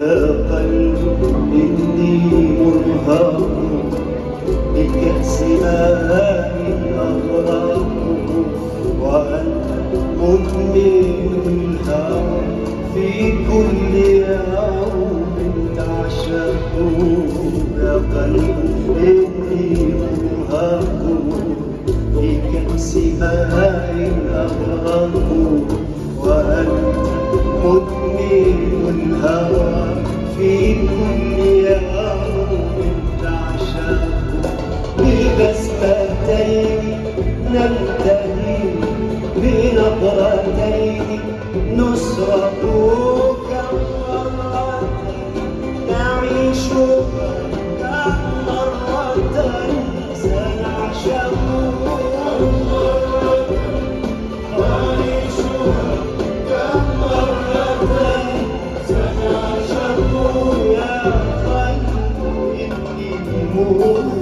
قلب إني مرهق بكأس ماء أغرق وأنت مدمن الهوى في كل يوم تعشق يا قلب إني مرهق بكأس ماء أغرق وأنت مدمن الهوى في كل يوم تعشق ببسمتين ننتهي بنظرتين نسرق كمرة نعيش كمرة سنعشق Oh